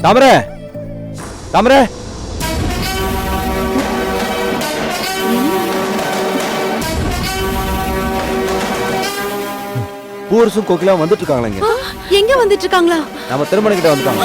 தாமரை தாமரை பூரசும் கோகிலா வந்துட்டு இருக்காங்களா? எங்க வந்துட்டு இருக்காங்களா? நம்ம திருமணம் கிட்ட வந்துட்டாங்க.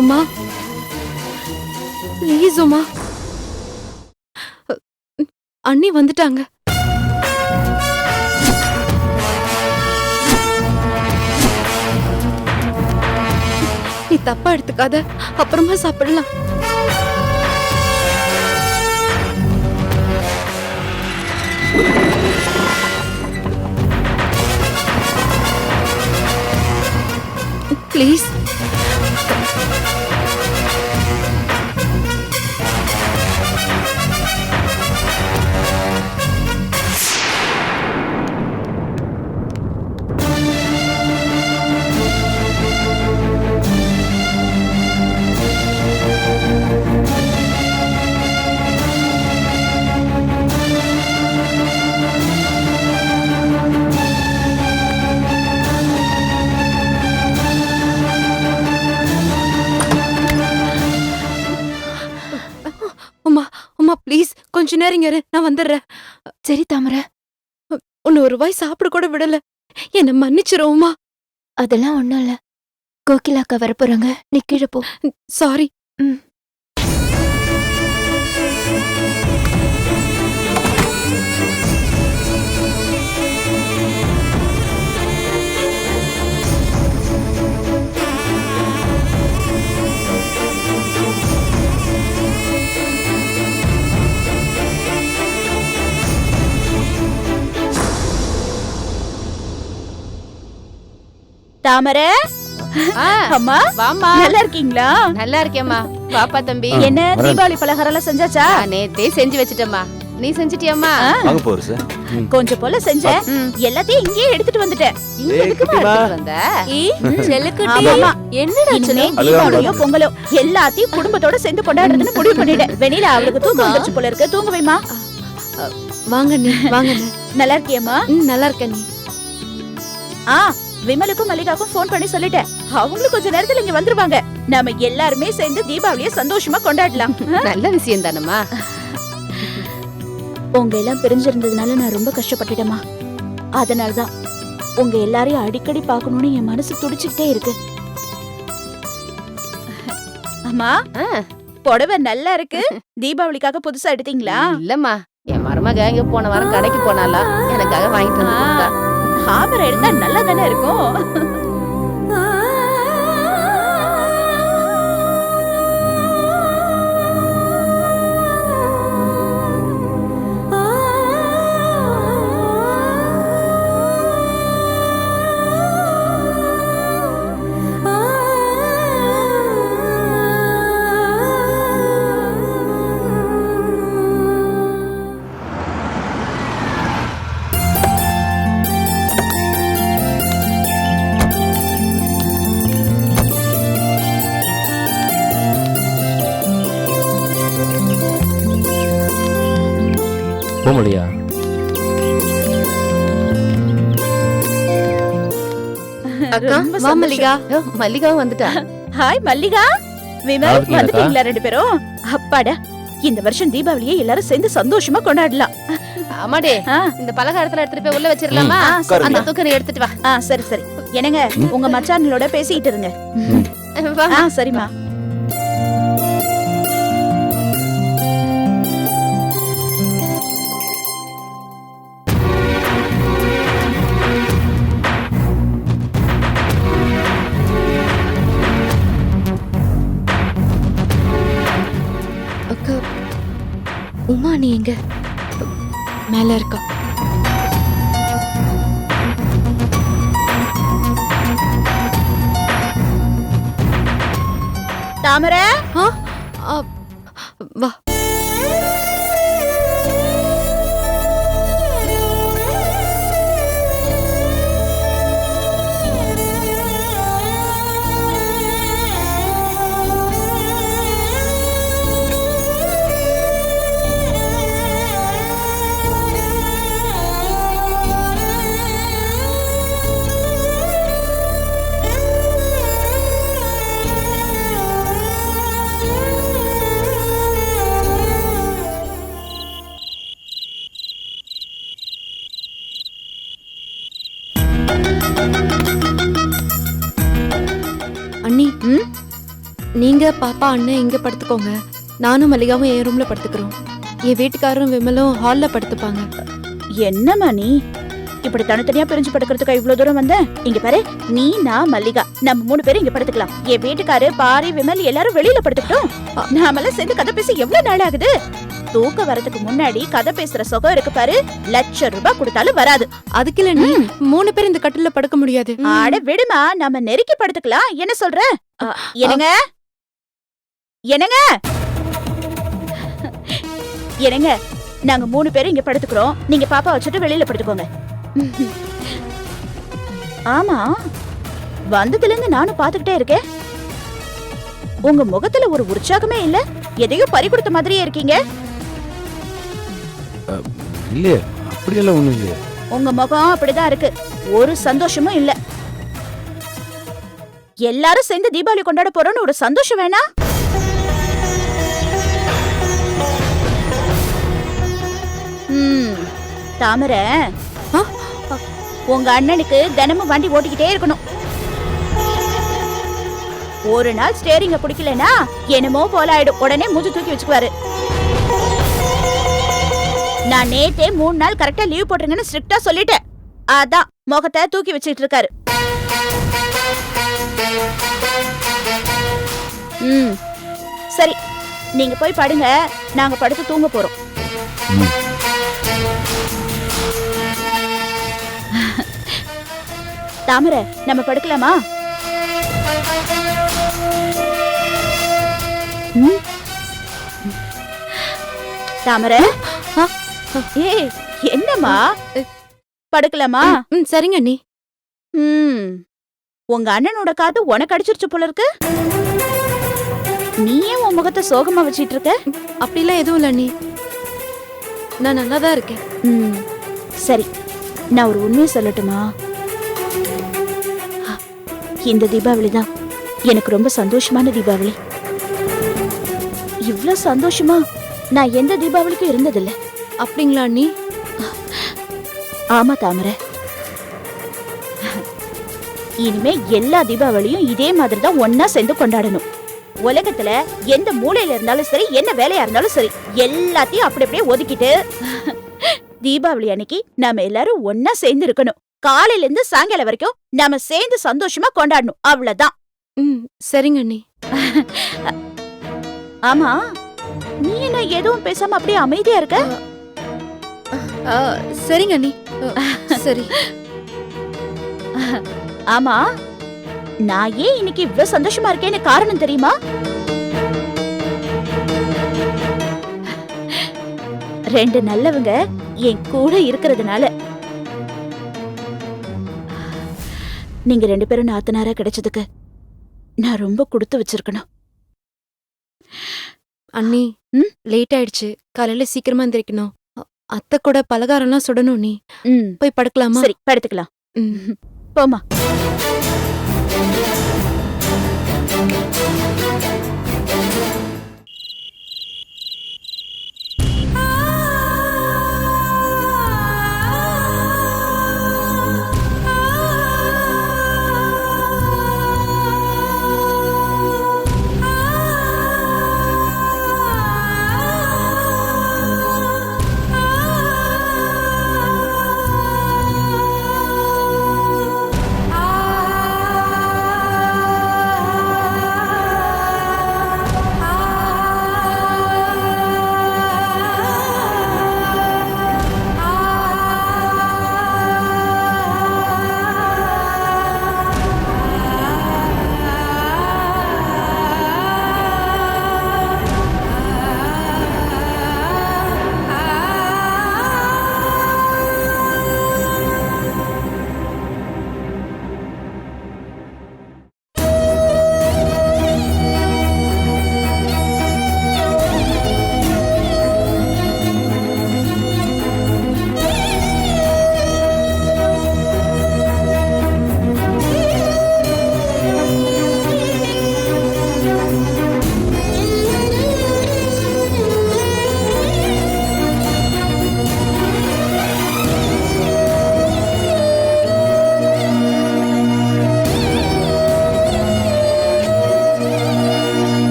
உமா, ப்ளீஸ் உமா, அண்ணி வந்துட்டாங்க. நீ தப்பா எடுத்துக்காத, அப்புறமா சாப்பிடலாம். ப்ளீஸ். ப்ளீஸ் கொஞ்ச நேரம் இரு, நான் வந்துடுறேன். சரி தாமரை. உன்னை ஒரு வாய் சாப்பிட கூட விடல, என்ன மன்னிச்சிருவோமா? அதெல்லாம் ஒண்ணும் இல்ல. கோகிலாக்கா வரப்போறாங்க, நீ கீழே போ. சாரி. தாமரை, அம்மா வாமா. நல்லா இருக்கீங்களா? நல்லா இருக்கேம்மா. பாப்பா தம்பி. என்ன தீபாவளி பலகாரம் எல்லாம் செஞ்சாச்சா? நேத்தே செஞ்சு வச்சிட்டேம்மா. நீ செஞ்சிட்டியாம்மா? வாங்க போறீஸ். கொஞ்சம் போல செஞ்சேன், எல்லாத்தையும் இங்கேயே எடுத்துட்டு வந்துட்டேன். இங்க எதுக்குமா எடுத்துட்டு வந்த? ஆமா. என்னடா தீபாவளியோ பொங்கலோ எல்லாத்தையும் குடும்பத்தோட சேர்ந்து கொண்டாடுறதுன்னு முடிவு பண்ணிட்டேன். வெளியில அவளுக்கு தூக்கம் வந்துச்சு போல இருக்கு, தூங்க வைமா. வாங்க நீ, வாங்க. நல்லா இருக்கியம்மா? நல்லா இருக்க நீ. விமலுக்கும் மல்லிகாக்கும் போன் பண்ணி சொல்லிட்டேன், அவங்களும் கொஞ்ச நேரத்துல இங்க வந்துருவாங்க. நாம எல்லாருமே சேர்ந்து தீபாவளியை சந்தோஷமா கொண்டாடலாம். நல்ல விஷயம் தானம்மா. உங்க எல்லாம் பிரிஞ்சிருந்ததுனால நான் ரொம்ப கஷ்டப்பட்டுட்டேம்மா. அதனாலதான் உங்க எல்லாரையும் அடிக்கடி பார்க்கணும்னு என் மனசு துடிச்சுக்கிட்டே இருக்கு. அம்மா, புடவை நல்லா இருக்கு. தீபாவளிக்காக புதுசா எடுத்தீங்களா? இல்லம்மா, என் மருமக இங்க போன வாரம் கடைக்கு போனாலா, எனக்காக வாங்கிட்டு வந்து கொடுத்தா. ஆபரை எடுத்தா நல்லா தானே இருக்கும். போக முடியா? அக்கா ரொம்ப வா சந்தோஷம். மல்லிகா. ஐயோ, மல்லிகாவும் வந்துட்டா. ஹாய் மல்லிகா, விமல் நல்லா இருக்கீங்களா? வந்துட்டீங்களா 2 பேரும்? அப்பாடா, இந்த வருஷம் தீபாவளியை எல்லாரும் சேர்ந்து சந்தோஷமா கொண்டாடலாம். ஆமாடே, ஆ, இந்த பலகாரத்துல எடுத்துட்டு போய் உள்ள வச்சிரலாமா? ஆ, சரி. அந்த தூக்கனை எடுத்துட்டு வா. ஆ, சரி சரி. என்னங்க, உங்க மச்சான்களோட பேசிட்டு இருங்க. வா. ஆ, சரிம்மா. அக்கா உமா நீ எங்க? மேல இருக்கா. தாமரை, ஆ, ஆ, வா. அண்ணி நீங்க பாப்பா அண்ணன் இங்க படுத்துக்கோங்க. நானும் மல்லிகாவும் என் ரூம்ல படுத்துக்கிறோம். என் வீட்டுக்காரரும் விமலும் ஹால்ல படுத்துப்பாங்க. என்னம்மா நீ இப்படி தனித்தனியா பிரிஞ்சு படுக்கிறதுக்கு இவ்வளவு தூரம் வந்த? இங்க பாரு, நீ நான் மல்லிகா நம்ம 3 பேரும் இங்க படுத்துக்கலாம். என் வீட்டுக்காரு பாரி விமல் எல்லாரும் வெளியில படுத்துக்கிட்டோம். நாமெல்லாம் சேர்ந்து கதை பேசி எவ்வளவு நாள் ஆகுது? தூக்க வரதுக்கு முன்னாடி கதை பேசுற சுகம் இருக்கு பாரு, ₹1,00,000 கொடுத்தாலும் வராது. அதுக்கு இல்ல நீ 3 பேர் இந்த கட்டில்ல படுக்க முடியாது. ஆட விடுமா, நம்ம நெருக்கி படுத்துக்கலாம். என்ன சொல்ற? என்னங்க என்னங்க என்னங்க, நாங்க 3 பேரும் இங்க படுத்துக்கிறோம். நீங்க பாப்பா வச்சுட்டு வெளியில படுத்துக்கோங்க. ஆமா, வந்ததுல இருந்து நானும் பாத்துக்கிட்டே இருக்கேன். உங்க முகத்துல ஒரு உற்சாகமே இல்ல. எதையோ பறி கொடுத்த மாதிரியே இருக்கீங்க. இல்லையே, அப்படியெல்லாம் ஒண்ணும் இல்லையே. உங்க முகம் அப்படிதான் இருக்கு. ஒரு சந்தோஷமும் இல்ல. எல்லாரும் சேர்ந்து தீபாவளி கொண்டாட போறோம்னு ஒரு சந்தோஷம் வேணா? தாமரை, உங்க அண்ணனுக்கு தினமும் வண்டி ஓட்டிக்கிட்டே இருக்கணும். ஒரு நாள் ஸ்டேரிங்க பிடிக்கலனா என்னமோ போல ஆயிடும். உடனே மூஞ்சி தூக்கி வச்சுக்குவாரு. நான் நேத்தே 3 நாள் கரெக்டா லீவ் போட்டுருங்கன்னு ஸ்ட்ரிக்டா சொல்லிட்டேன். அதான் முகத்தை தூக்கி வச்சுட்டு இருக்காரு. சரி, நீங்க போய் படுங்க. நாங்க படுத்து தூங்க போறோம். தாமரை, நம்ம படுக்கலாமா? தாமரை, ஏய் என்னம்மா, படுக்கலாமா? சரிங்க அண்ணி. உங்க அண்ணனோட காது உனக்கு அடிச்சிருச்சு போல இருக்கு. நீ ஏன் உன் முகத்தை சோகமா வச்சிட்டு இருக்க? அப்படிலாம் எதுவும் இல்ல அண்ணி, நான் நல்லா தான் இருக்கேன். சரி, நான் ஒரு உண்மையை சொல்லட்டுமா? இந்த தீபாவளி தான் எனக்கு ரொம்ப சந்தோஷமான தீபாவளி. இவ்ளோ சந்தோஷமா நான் எந்த தீபாவளிக்கும் இருந்ததில்ல. அப்படிங்களா அண்ணி? ஆமா தாமரை, இனிமே எல்லா தீபாவளியும் இதே மாதிரி தான் ஒன்னா சேர்ந்து கொண்டாடணும். உலகத்துல எந்த மூலையில இருந்தாலும் சரி, என்ன வேலையா இருந்தாலும் சரி, எல்லாத்தையும் அப்படி அப்படியே ஒதுக்கிட்டு தீபாவளி அன்னைக்கு நாம எல்லாரும் ஒன்னா சேர்ந்து இருக்கணும். காலையில இருந்து சாயங்காலம் வரைக்கும் நாம சேர்ந்து சந்தோஷமா கொண்டாடணும். அவ்வளவுதான். சரிங்க அண்ணி. ஆமா, நீ என்ன எதுவும் பேசாம அப்படியே அமைதியா இருக்க? சரிங்க அண்ணி. சரி. ஆமா, நான் ஏன் இன்னைக்கு இவ்வளவு சந்தோஷமா இருக்கேன்னு காரணம் தெரியுமா? ரெண்டு நல்லவங்க என் கூட இருக்கிறதுனால. நீங்க 2 பேரும் நாத்தனாரா கிடைச்சதுக்கு நான் ரொம்ப கொடுத்து வச்சிருக்கணும். அண்ணி, லேட் ஆயிடுச்சு. காலையில சீக்கிரமா எந்திரிக்கணும். அத்தை கூட பலகாரம்லாம் சுடணும். நீ போய் படுக்கலாமா? சரி, படுத்துக்கலாம். போமா.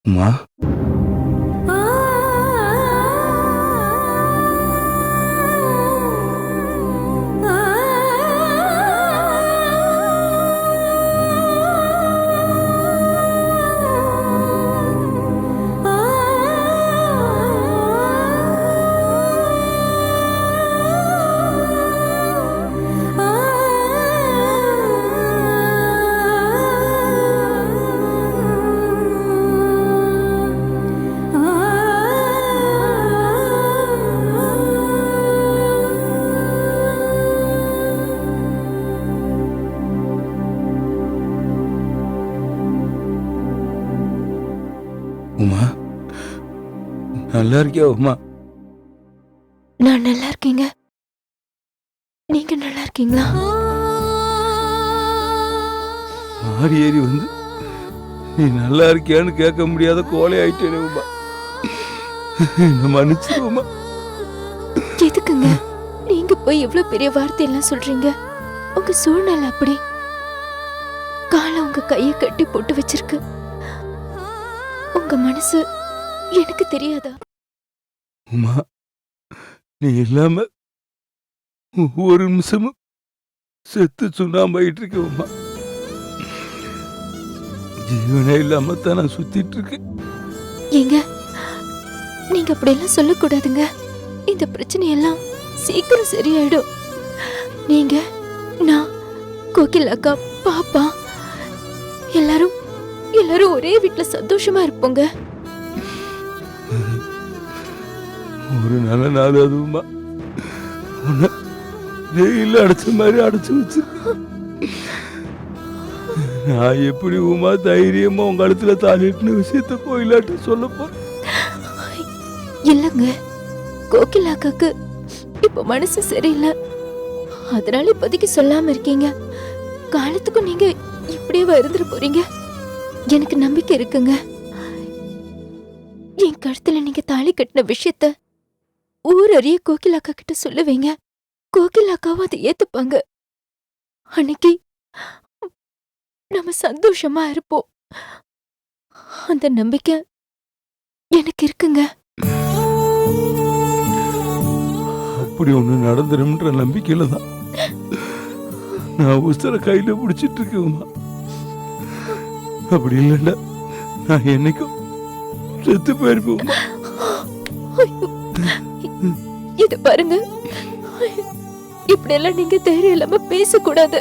உமா உமா நல்லா இருக்கியா உமா? நான் நல்லா இருக்கீங்க. நீங்க நல்லா இருக்கீங்களா? மாறி ஏறி வந்து நீ நல்லா இருக்கியான்னு கேட்க முடியாத கோலை ஆயிட்டேனே உமா. என்ன மன்னிச்சிரு உமா. எதுக்குங்க நீங்க போய் இவ்வளவு பெரிய வார்த்தையெல்லாம் சொல்றீங்க? உங்க சூழ்நிலை அப்படி. காலம் உங்க கையை கட்டி போட்டு வச்சிருக்கு. உங்க மனசு எனக்கு தெரியாதா? உமா நீ இல்லாம ஒரு நிமிஷமும் செத்து சுண்ணாம்பாயிட்டு இருக்க உமா. ஜீவனே இல்லாம தான் நான் சுத்திட்டு இருக்கேன். ஏங்க நீங்க அப்படியெல்லாம் சொல்லக்கூடாதுங்க. இந்த பிரச்சனையெல்லாம் சீக்கிரம் சரியாயிடும். நீங்க, நான், கோகில் அக்கா, பாப்பா எல்லாரும் ஒரே வீட்டுல சந்தோஷமா இருப்போங்க. ஒரு நல்ல நாள் அதுவுமா ஜெயில அடைச்ச மாதிரி அடைச்சு வச்சு நான் எப்படி உமா தைரியமா உங்க இடத்துல தாளிட்டு விஷயத்த கோயிலாட்டு சொல்ல போறேன். இல்லங்க, கோகில் அக்காக்கு இப்ப மனசு சரியில்லை, அதனால இப்போதைக்கு சொல்லாம இருக்கீங்க. காலத்துக்கும் நீங்க இப்படியே இருந்துட்டு போறீங்க. எனக்கு நம்பிக்கை இருக்குங்க. என் கழுத்துல நீங்க தாலி கட்டின விஷயத்த ஊர் அறிய கோகிலாக்கா கிட்ட சொல்லுவீங்க. கோகிலாக்காவும் அதை ஏத்துப்பாங்க. அன்னைக்கு நம்ம சந்தோஷமா இருப்போம். அந்த நம்பிக்கை எனக்கு இருக்குங்க. அப்படி ஒண்ணு நடந்துரும்ன்ற நம்பிக்கையில தான் நான் உசுர கையில பிடிச்சிட்டு இருக்கேன். அப்படி இல்லைன்னா நான் என்னைக்கும் செத்து போயிருப்பேன். இது பாருங்க, இப்படி எல்லாம் நீங்க தைரியம் இல்லாம பேசக்கூடாது.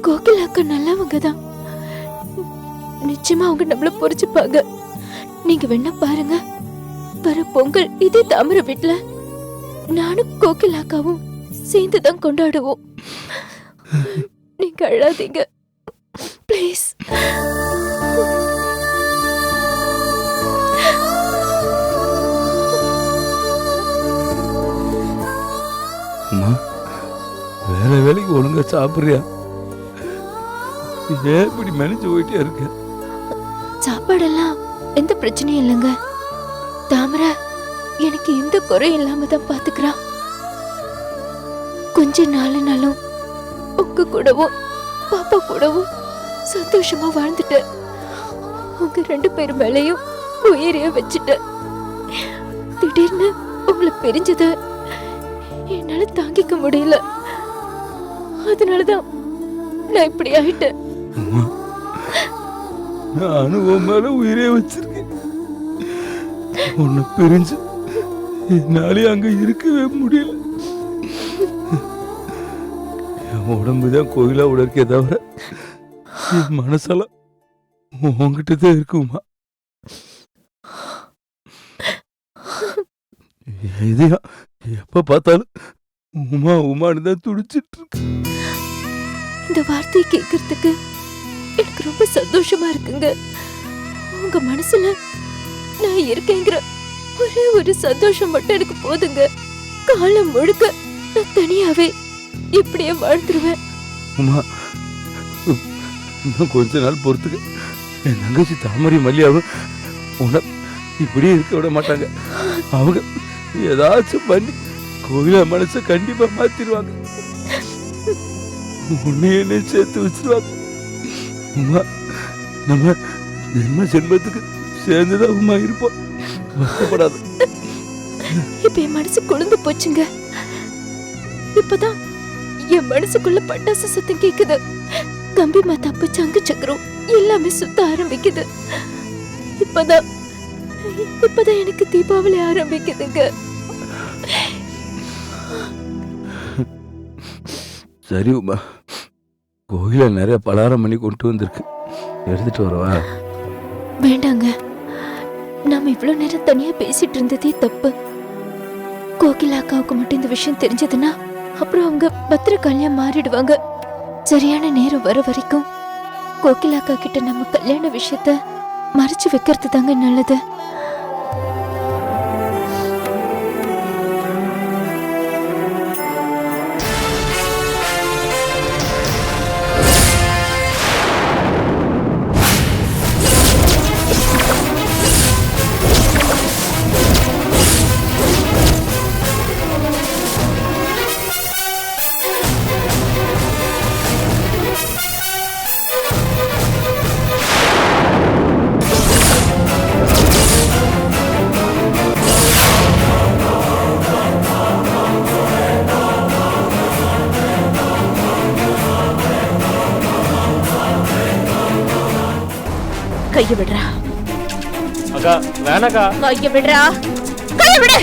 கோகிலாக்கா நல்லவங்க தான், நிச்சயமா அவங்க நம்மள புரிச்சுப்பாங்க. நீங்க வேணா பாருங்க, வர பொங்கல் இதே தாமரை வீட்டுல நானும் கோகிலாக்காவும் சேர்ந்துதான் கொண்டாடுவோம். நீங்க அழாதீங்க ப்ளீஸ். அம்மா, வேலைக்கு ஒழுங்கா சாப்பிடுறியா? ஏன் இப்படி மெலிஞ்சு போயிட்டே இருக்க? சாப்பாடெல்லாம் எந்த பிரச்சனையும் இல்லைங்க. தாமரை எனக்கு எந்த குறையும் இல்லாம தான் பாத்துக்கிறான். கொஞ்ச நாளும் உங்க கூடவும் பாப்பா கூடவும் சந்தோஷமா வாழ்ந்துட்டு உங்க 2 பேர் மேலையும் உயிரைய வச்சுட்டு திடீர்னு உங்களை பிரிஞ்சது என்னால தாங்கிக்க முடியல. அதனாலதான் நான் இப்படி ஆயிட்டேன். நானும் உன் மேல உயிரே வச்சிருக்கேன். உன்னை பிரிஞ்சு என்னாலே அங்க இருக்கவே முடியல. என் உடம்புதான் கோயிலா உடற்கே தவிர என் மனசெல்லாம் உங்ககிட்டதான் இருக்குமா. இதையா எப்ப பார்த்தாலும் உமா உமான்னு தான் துடிச்சிட்டு இருக்கு. இந்த வார்த்தையை கேட்கறதுக்கு எனக்கு ரொம்ப சந்தோஷமா இருக்குங்க. உங்க மனசுல நான் இருக்கேங்கிற ஒரே ஒரு சந்தோஷம் மட்டும் எனக்கு போதுங்க. காலம் முழுக்க நான் தனியாவே இப்படியே வாழ்ந்துருவேன். உமா, இன்னும் கொஞ்ச நாள் பொறுத்துக்க. என் தங்கச்சி தாமரை மல்லியாவும் உன்னை இப்படியே இருக்க விட மாட்டாங்க. அவங்க ஏதாச்சும் பண்ணி கோயிலா மனசை கண்டிப்பா மாத்திருவாங்க. உன்னை என்ன சேர்த்து வச்சிருவாங்க. உமா, நம்ம ஜென்மத்துக்கு சேர்ந்துதான் உமா இருப்போம். வருத்தப்படாது. இப்ப என் மனசு குளிர்ந்து போச்சுங்க. இப்பதான் என் மனசுக்குள்ள பட்டாசு சத்தம் கேக்குது. கம்பி மாத்தாப்பு சங்கு சக்கரம் எல்லாமே சுத்த ஆரம்பிக்குது. இப்பதான் எனக்கு தீபாவளி ஆரம்பிக்குதுங்க. சரி உமா, கோயில நிறைய பலகாரம் பண்ணி கொண்டு வந்திருக்கு, எடுத்துட்டு வரவா? வேண்டாங்க, நாம இவ்வளவு நேரம் தனியா பேசிட்டு இருந்ததே தப்பு. கோகிலா அக்காவுக்கு மட்டும் இந்த விஷயம் தெரிஞ்சதுன்னா அப்புறம் அவங்க பத்திரகாளியா மாறிடுவாங்க. சரியான நேரம் வர வரைக்கும் கோகிலா அக்கா கிட்ட நம்ம கல்யாண விஷயத்த மறைச்சு வைக்கிறது தாங்க நல்லது. கைய விடுறா. அக்கா வேணாக்கா. கைய விடுறா, கைய விடு.